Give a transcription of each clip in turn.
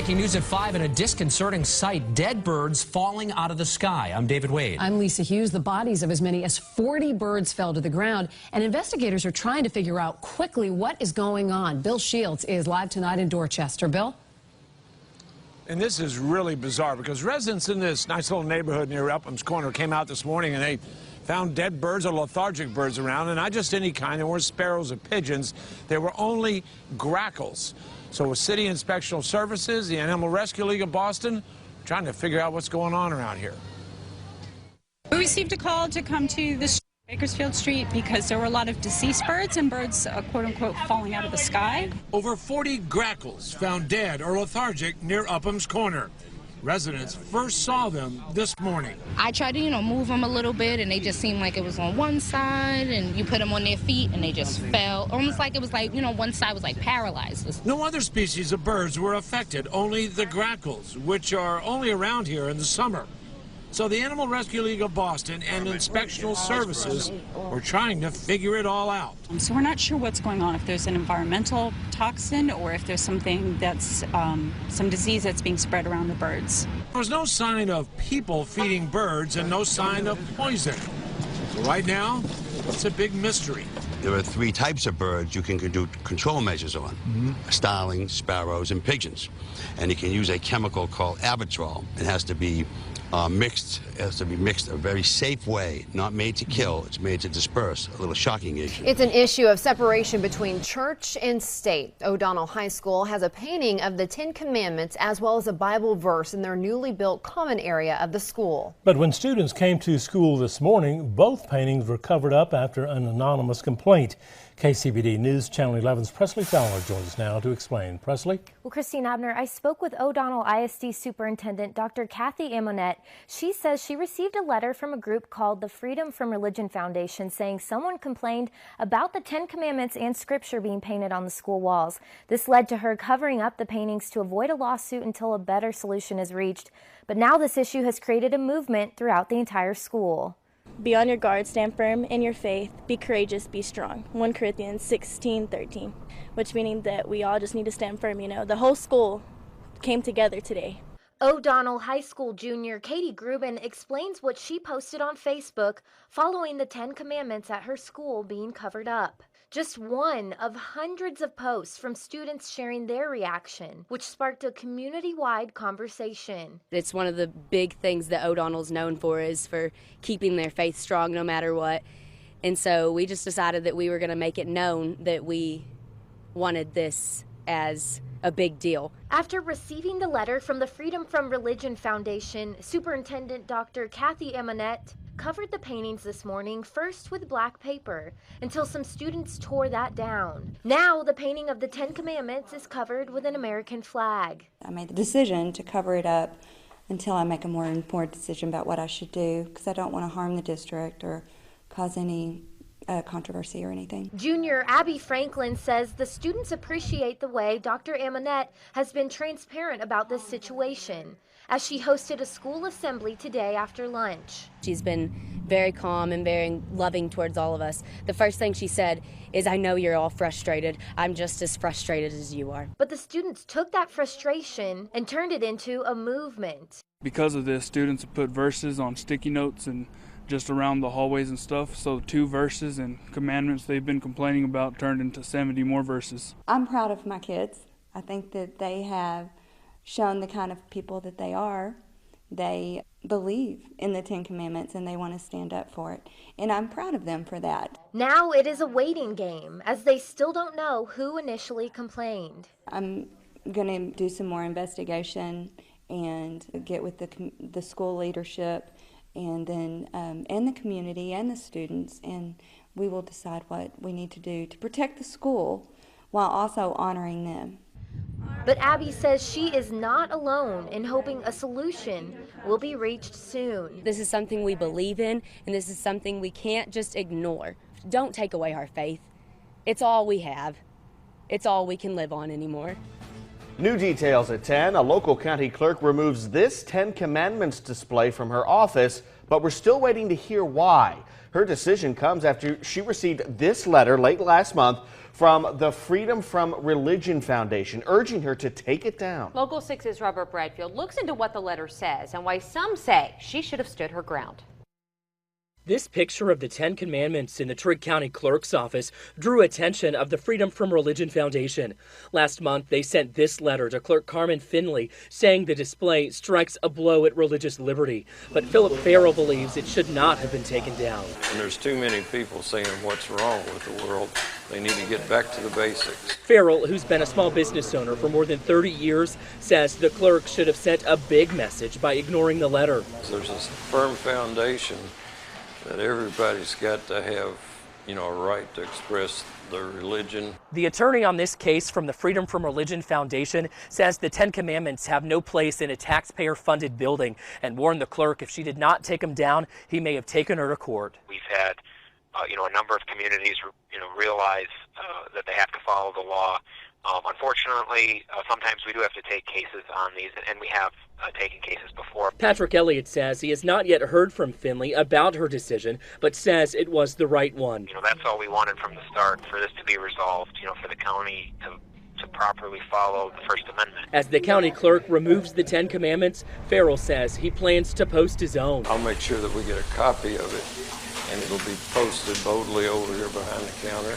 Breaking news at 5 and a disconcerting sight. Dead birds falling out of the sky. I'm David Wade. I'm Lisa Hughes. The bodies of as many as 40 birds fell to the ground, and investigators are trying to figure out quickly what is going on. Bill Shields is live tonight in Dorchester. Bill? And this is really bizarre because residents in this nice little neighborhood near Upham's Corner came out this morning and they found dead birds or lethargic birds around, and not just any kind. There weren't sparrows or pigeons. There were only grackles. So with City Inspectional Services, the Animal Rescue League of Boston, trying to figure out what's going on around here. We received a call to come to the Bakersfield Street because there were a lot of deceased birds and birds, quote-unquote, falling out of the sky. Over 40 grackles found dead or lethargic near Upham's Corner. Residents first saw them this morning. I tried to, move them a little bit, and they just seemed like it was on one side, and you put them on their feet, and they just fell. Almost like it was like, one side was like paralyzed. No other species of birds were affected, only the grackles, which are only around here in the summer. So the Animal Rescue League of Boston and Inspectional Services were trying to figure it all out. So we're not sure what's going on, if there's an environmental toxin or if there's something that's some disease that's being spread around the birds. There was no sign of people feeding birds and no sign of poison. So right now, it's a big mystery. There are 3 types of birds you can do control measures on. Starlings, sparrows, and pigeons. And you can use a chemical called Avitrol. It has to be mixed a very safe way, not made to kill. It's made to disperse. A little shocking issue. It's an issue of separation between church and state. O'Donnell High School has a painting of the 10 Commandments as well as a Bible verse in their newly built common area of the school. But when students came to school this morning, both paintings were covered up after an anonymous complaint. KCBD News Channel 11's Presley Fowler joins us now to explain. Presley? Well, Christine Abner, I spoke with O'Donnell ISD Superintendent Dr. Kathy Amonette. She says she received a letter from a group called the Freedom from Religion Foundation saying someone complained about the 10 Commandments and scripture being painted on the school walls. This led to her covering up the paintings to avoid a lawsuit until a better solution is reached. But now this issue has created a movement throughout the entire school. Be on your guard, stand firm in your faith, be courageous, be strong. 1 Corinthians 16:13, which meaning that we all just need to stand firm, The whole school came together today. O'Donnell High School junior Katie Grubin explains what she posted on Facebook following the 10 Commandments at her school being covered up. Just one of hundreds of posts from students sharing their reaction, which sparked a community-wide conversation. It's one of the big things that O'Donnell's known for is for keeping their faith strong no matter what. And so we just decided that we were going to make it known that we wanted this as a big deal. After receiving the letter from the Freedom from Religion Foundation, Superintendent Dr. Kathy Amonette covered the paintings this morning first with black paper until some students tore that down. Now the painting of the 10 Commandments is covered with an American flag. I made the decision to cover it up until I make a more informed decision about what I should do, because I don't want to harm the district or cause any controversy or anything. Junior Abby Franklin says the students appreciate the way Dr. Amonette has been transparent about this situation as she hosted a school assembly today after lunch. She's been very calm and very loving towards all of us. The first thing she said is, I know you're all frustrated. I'm just as frustrated as you are. But the students took that frustration and turned it into a movement. Because of this, students have put verses on sticky notes and just around the hallways and stuff. So 2 verses and commandments they've been complaining about turned into 70 more verses. I'm proud of my kids. I think that they have shown the kind of people that they are. They believe in the 10 Commandments and they want to stand up for it. And I'm proud of them for that. Now it is a waiting game as they still don't know who initially complained. I'm going to do some more investigation and get with the school leadership and then and the community and the students, and we will decide what we need to do to protect the school while also honoring them. But Abby says she is not alone in hoping a solution will be reached soon. This is something we believe in, and this is something we can't just ignore. Don't take away our faith. It's all we have. It's all we can live on anymore. New details at 10. A local county clerk removes this 10 Commandments display from her office but we're still waiting to hear why. Her decision comes after she received this letter late last month from the Freedom from Religion Foundation, urging her to take it down. Local 6's Robert Bradfield looks into what the letter says and why some say she should have stood her ground. This picture of the 10 Commandments in the Trigg County Clerk's office drew attention of the Freedom from Religion Foundation. Last month, they sent this letter to Clerk Carmen Finley saying the display strikes a blow at religious liberty. But Philip Farrell believes it should not have been taken down. And there's too many people saying what's wrong with the world. They need to get back to the basics. Farrell, who's been a small business owner for more than 30 years, says the clerk should have sent a big message by ignoring the letter. There's a firm foundation that everybody's got to have, a right to express their religion. The attorney on this case from the Freedom from Religion Foundation says the 10 Commandments have no place in a taxpayer-funded building and warned the clerk if she did not take them down, he may have taken her to court. We've had, a number of communities, realize that they have to follow the law. Unfortunately, sometimes we do have to take cases on these, and we have taken cases before. Patrick Elliott says he has not yet heard from Finley about her decision, but says it was the right one. That's all we wanted from the start, for this to be resolved, for the county to properly follow the First Amendment. As the county clerk removes the 10 Commandments, Farrell says he plans to post his own. I'll make sure that we get a copy of it, and it'll be posted boldly over here behind the counter.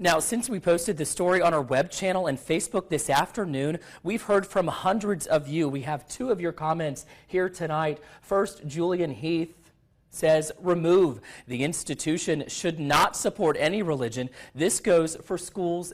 Now, since we posted the story on our web channel and Facebook this afternoon, we've heard from hundreds of you. We have 2 of your comments here tonight. First, Julian Heath says, remove. The institution should not support any religion. This goes for schools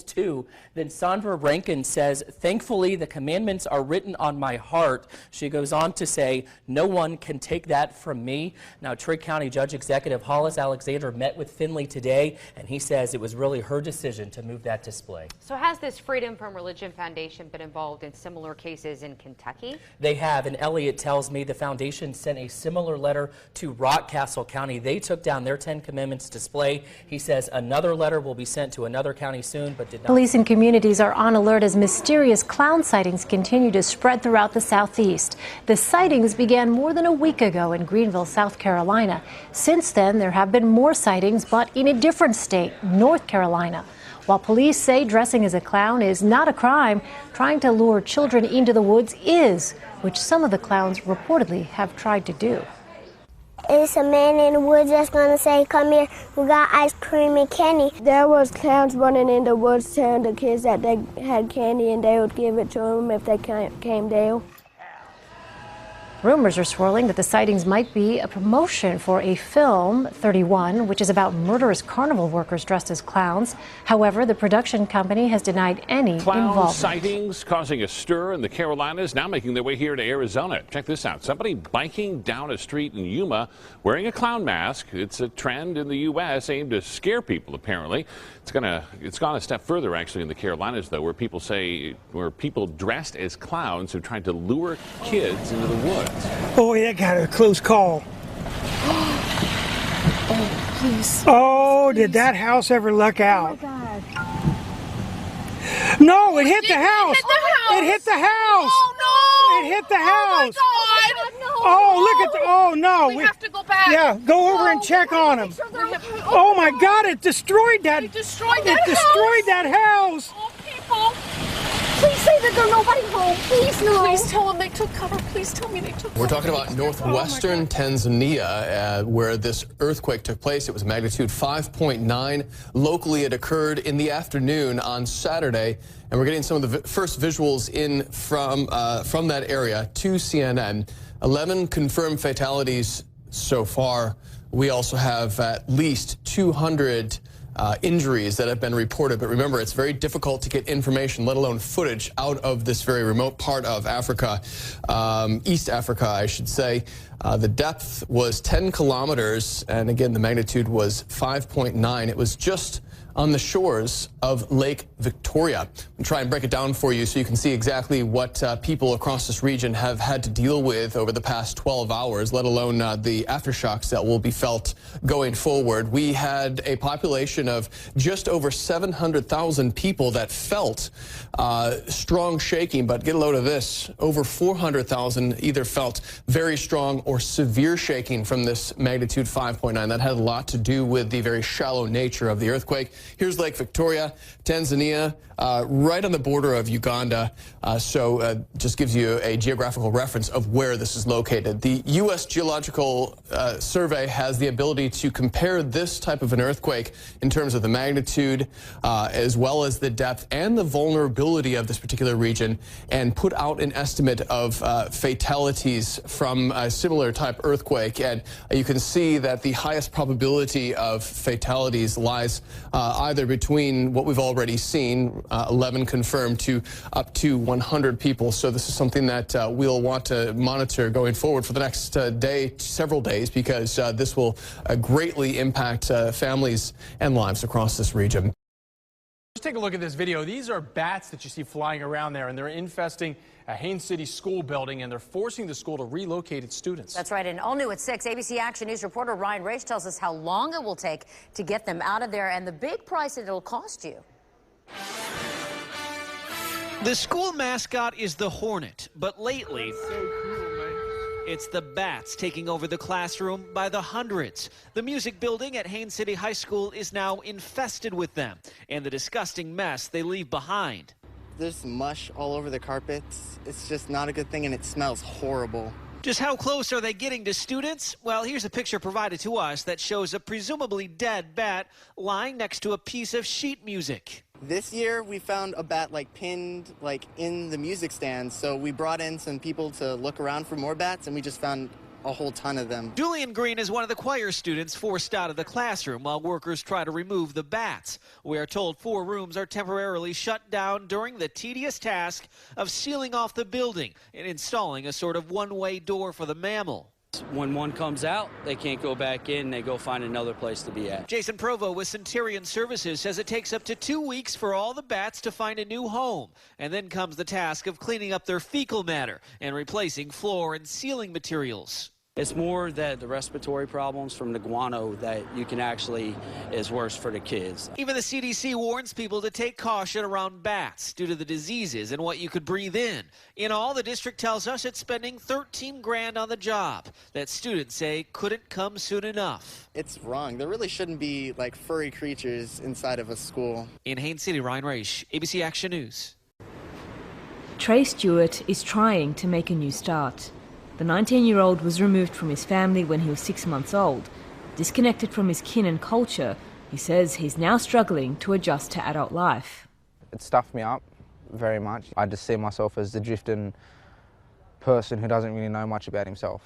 too. Then Sandra Rankin says, thankfully the commandments are written on my heart. She goes on to say, no one can take that from me. Now, Trigg County Judge Executive Hollis Alexander met with Finley today, and he says it was really her decision to move that display. So has this Freedom from Religion Foundation been involved in similar cases in Kentucky? They have, and Elliott tells me the foundation sent a similar letter to Rockcastle County. They took down their 10 Commandments display. He says another letter will be sent to another county soon, but did not. Police and communities are on alert as mysterious clown sightings continue to spread throughout the southeast. The sightings began more than a week ago in Greenville, South Carolina. Since then, there have been more sightings, but in a different state, North Carolina. While police say dressing as a clown is not a crime, trying to lure children into the woods is, which some of the clowns reportedly have tried to do. It's a man in the woods that's going to say, come here, we got ice cream and candy. There was clowns running in the woods telling the kids that they had candy and they would give it to them if they came down. Rumors are swirling that the sightings might be a promotion for a film, 31, which is about murderous carnival workers dressed as clowns. However, the production company has denied any involvement. Clown sightings causing a stir in the Carolinas, now making their way here to Arizona. Check this out. Somebody biking down a street in Yuma wearing a clown mask. It's a trend in the U.S. aimed to scare people, apparently. It's gone a step further, actually, in the Carolinas, though, where people dressed as clowns have tried to lure kids into the woods. Boy, that got a close call. Oh, please. Oh, did that house ever luck out? Oh, my God. No, it hit the house. It hit the house. Oh, no. It hit the house. Oh, my God. No. Oh, look at the, oh, no. We have to go back. Yeah, go over and check on them. Oh, my God, it destroyed that. It destroyed that house. Oh, people. Please say that there's nobody home. Please, no. Please tell them they took cover. Please tell me they took cover. We're talking about northwestern Tanzania, where this earthquake took place. It was magnitude 5.9. Locally, it occurred in the afternoon on Saturday, and we're getting some of the first visuals in from that area to CNN. 11 confirmed fatalities so far. We also have at least 200 injuries that have been reported. But remember, it's very difficult to get information, let alone footage, out of this very remote part of Africa, East Africa, I should say. The depth was 10 kilometers, and again, the magnitude was 5.9. It was just on the shores of Lake Victoria. We'll try and break it down for you so you can see exactly what people across this region have had to deal with over the past 12 hours, let alone the aftershocks that will be felt going forward. We had a population of just over 700,000 people that felt strong shaking, but get a load of this, over 400,000 either felt very strong or severe shaking from this magnitude 5.9. That had a lot to do with the very shallow nature of the earthquake. Here's Lake Victoria, Tanzania, right on the border of Uganda. So just gives you a geographical reference of where this is located. The U.S. Geological Survey has the ability to compare this type of an earthquake in terms of the magnitude, as well as the depth and the vulnerability of this particular region, and put out an estimate of fatalities from a similar type earthquake. And you can see that the highest probability of fatalities lies either between what we've already seen, 11 confirmed, to up to 100 people. So this is something that we'll want to monitor going forward for the next several days, because this will greatly impact families and lives across this region. Just take a look at this video. These are bats that you see flying around there, and they're infesting a Haines City school building, and they're forcing the school to relocate its students. That's right, and all new at 6, ABC Action News reporter Ryan Raich tells us how long it will take to get them out of there and the big price that it'll cost you. The school mascot is the Hornet, but lately it's the bats taking over the classroom by the hundreds. The music building at Haines City High School is now infested with them, and the disgusting mess they leave behind. There's mush all over the carpets. It's just not a good thing, and it smells horrible. Just how close are they getting to students? Well, here's a picture provided to us that shows a presumably dead bat lying next to a piece of sheet music. This year, we found a bat pinned in the music stand, so we brought in some people to look around for more bats, and we just found a whole ton of them. Julian Green is one of the choir students forced out of the classroom while workers try to remove the bats. We are told 4 rooms are temporarily shut down during the tedious task of sealing off the building and installing a sort of one-way door for the mammal. When one comes out, they can't go back in. They go find another place to be at. Jason Provo with Centurion Services says it takes up to 2 weeks for all the bats to find a new home. And then comes the task of cleaning up their fecal matter and replacing floor and ceiling materials. It's more that the respiratory problems from the guano that you can actually is worse for the kids. Even the CDC warns people to take caution around bats due to the diseases and what you could breathe in. In all, the district tells us it's spending $13 grand on the job that students say couldn't come soon enough. It's wrong. There really shouldn't be furry creatures inside of a school. In Haines City, Ryan Raich, ABC Action News. Trey Stewart is trying to make a new start. The 19-year-old was removed from his family when he was 6 months old. Disconnected from his kin and culture, he says he's now struggling to adjust to adult life. It stuffed me up very much. I just see myself as the drifting person who doesn't really know much about himself.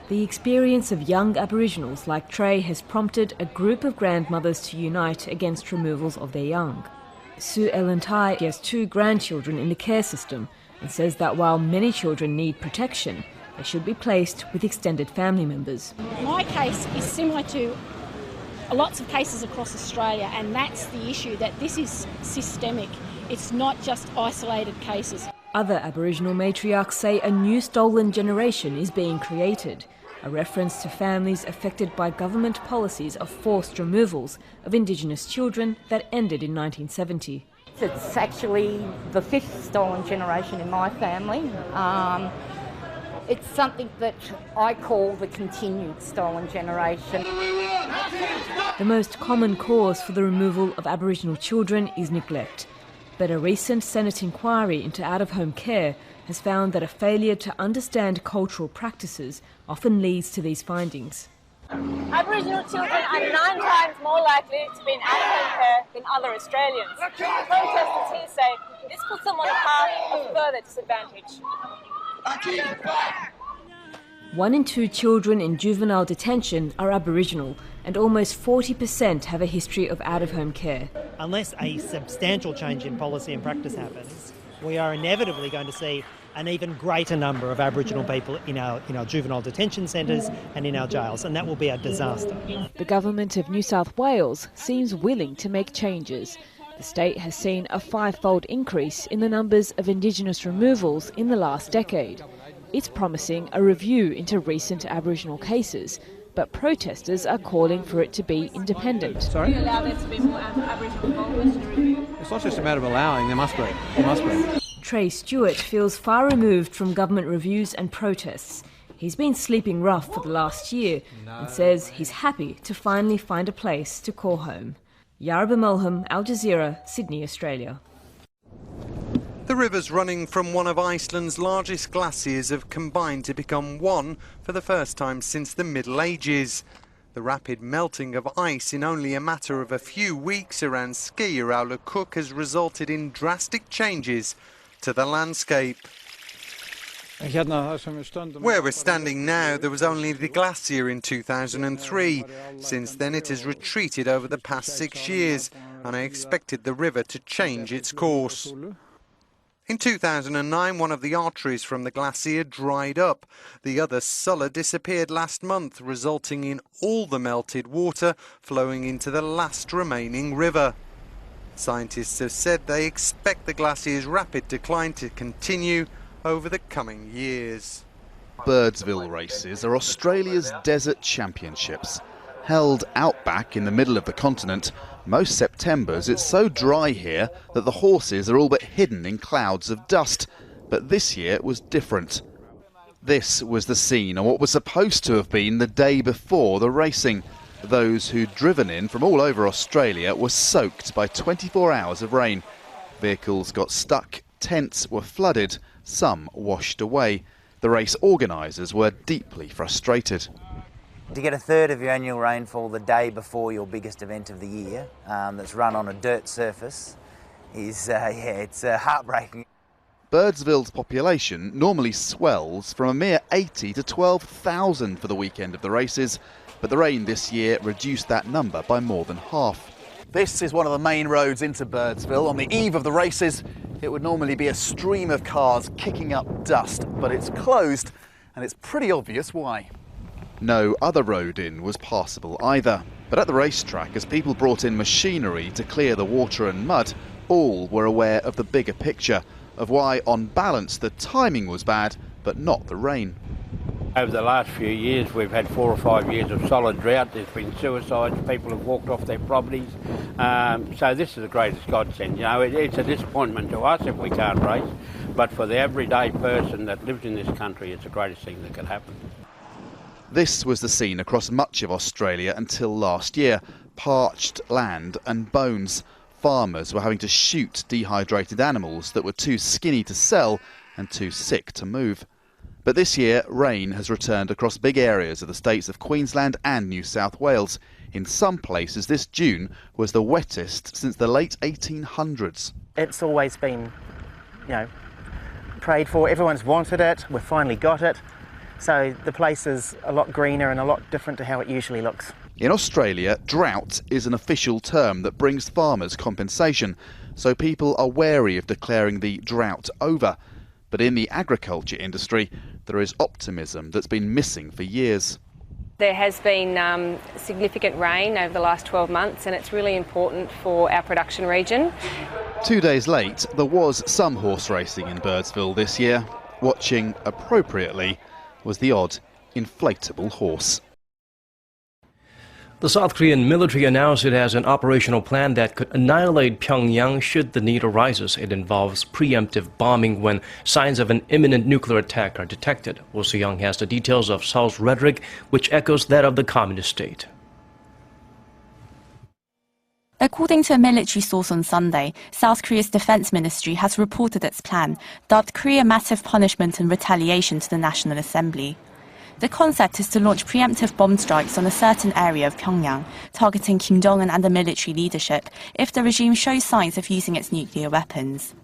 The experience of young Aboriginals like Trey has prompted a group of grandmothers to unite against removals of their young. Sue Ellen Tai has 2 grandchildren in the care system and says that while many children need protection, they should be placed with extended family members. My case is similar to lots of cases across Australia, and that's the issue, that this is systemic. It's not just isolated cases. Other Aboriginal matriarchs say a new stolen generation is being created, a reference to families affected by government policies of forced removals of Indigenous children that ended in 1970. It's actually the 5th stolen generation in my family. It's something that I call the continued stolen generation. The most common cause for the removal of Aboriginal children is neglect. But a recent Senate inquiry into out-of-home care has found that a failure to understand cultural practices often leads to these findings. Aboriginal children are 9 times more likely to be in out-of-home care than other Australians. Protesters here say this puts them on a path of further disadvantage. 1 in 2 children in juvenile detention are Aboriginal, and almost 40% have a history of out-of-home care. Unless a substantial change in policy and practice happens, we are inevitably going to see an even greater number of Aboriginal people in our juvenile detention centres and in our jails, and that will be a disaster. The government of New South Wales seems willing to make changes. The state has seen a 5-fold increase in the numbers of Indigenous removals in the last decade. It's promising a review into recent Aboriginal cases, but protesters are calling for it to be independent. Sorry? Do you allow there to be more Aboriginal involvement in the review? It's not just a matter of allowing, there must be. There must be. Trey Stewart feels far removed from government reviews and protests. He's been sleeping rough for the last year and says he's happy to finally find a place to call home. Yaraba Mulham, Al Jazeera, Sydney, Australia. The rivers running from one of Iceland's largest glaciers have combined to become one for the first time since the Middle Ages. The rapid melting of ice in only a matter of a few weeks around Skeiðar Aula Cook has resulted in drastic changes to the landscape. Where we're standing now, there was only the glacier in 2003. Since then it has retreated over the past 6 years, and I expected the river to change its course. In 2009, one of the arteries from the glacier dried up. The other, Sulla, disappeared last month, resulting in all the melted water flowing into the last remaining river. Scientists have said they expect the glacier's rapid decline to continue over the coming years. Birdsville races are Australia's desert championships. Held outback in the middle of the continent, most Septembers it's so dry here that the horses are all but hidden in clouds of dust. But this year it was different. This was the scene on what was supposed to have been the day before the racing. Those who'd driven in from all over Australia were soaked by 24 hours of rain. Vehicles got stuck, tents were flooded, some washed away. The race organisers were deeply frustrated. To get a third of your annual rainfall the day before your biggest event of the year, that's run on a dirt surface, is it's heartbreaking. Birdsville's population normally swells from a mere 80 to 12,000 for the weekend of the races, but the rain this year reduced that number by more than half. This is one of the main roads into Birdsville. On the eve of the races, it would normally be a stream of cars kicking up dust, but it's closed, and it's pretty obvious why. No other road in was passable either. But at the racetrack, as people brought in machinery to clear the water and mud, all were aware of the bigger picture, of why, on balance, the timing was bad, but not the rain. Over the last few years, we've had 4 or 5 years of solid drought. There's been suicides, people have walked off their properties. So this is the greatest godsend. You know, it's a disappointment to us if we can't race, but for the everyday person that lives in this country, it's the greatest thing that could happen. This was the scene across much of Australia until last year. Parched land and bones. Farmers were having to shoot dehydrated animals that were too skinny to sell and too sick to move. But this year, rain has returned across big areas of the states of Queensland and New South Wales. In some places, this June was the wettest since the late 1800s. It's always been, prayed for. Everyone's wanted it. We've finally got it. So the place is a lot greener and a lot different to how it usually looks. In Australia, drought is an official term that brings farmers compensation, so people are wary of declaring the drought over. But in the agriculture industry, there is optimism that's been missing for years. There has been significant rain over the last 12 months, and it's really important for our production region. 2 days late, there was some horse racing in Birdsville this year. Watching appropriately was the odd inflatable horse. The South Korean military announced it has an operational plan that could annihilate Pyongyang should the need arises. It involves preemptive bombing when signs of an imminent nuclear attack are detected. Oh Soo-young has the details of Seoul's rhetoric, which echoes that of the communist state. According to a military source on Sunday, South Korea's defense ministry has reported its plan, dubbed Korea Massive Punishment and Retaliation to the National Assembly. The concept is to launch preemptive bomb strikes on a certain area of Pyongyang, targeting Kim Jong-un and the military leadership if the regime shows signs of using its nuclear weapons.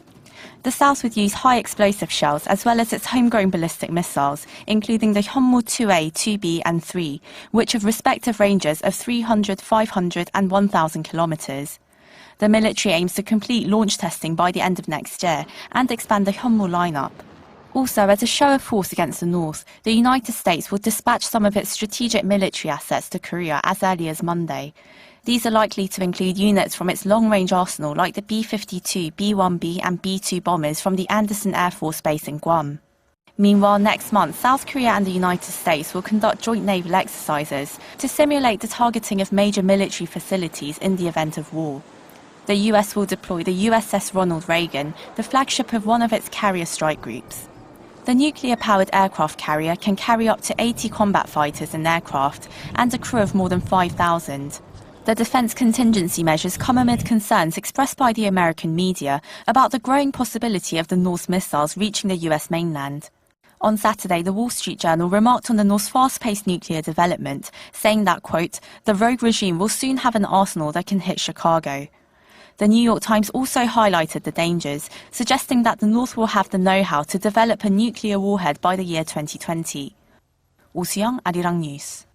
The South would use high explosive shells as well as its homegrown ballistic missiles, including the Hyunmoo 2A, 2B and 3, which have respective ranges of 300, 500 and 1,000 kilometres. The military aims to complete launch testing by the end of next year and expand the Hyunmoo lineup. Also, as a show of force against the North, the United States will dispatch some of its strategic military assets to Korea as early as Monday. These are likely to include units from its long-range arsenal like the B-52, B-1B and B-2 bombers from the Andersen Air Force Base in Guam. Meanwhile, next month, South Korea and the United States will conduct joint naval exercises to simulate the targeting of major military facilities in the event of war. The US will deploy the USS Ronald Reagan, the flagship of one of its carrier strike groups. The nuclear-powered aircraft carrier can carry up to 80 combat fighters and aircraft and a crew of more than 5,000. The defense contingency measures come amid concerns expressed by the American media about the growing possibility of the North's missiles reaching the US mainland. On Saturday, the Wall Street Journal remarked on the North's fast-paced nuclear development, saying that, quote, the rogue regime will soon have an arsenal that can hit Chicago. The New York Times also highlighted the dangers, suggesting that the North will have the know-how to develop a nuclear warhead by the year 2020. Oh Soo-young, Arirang News.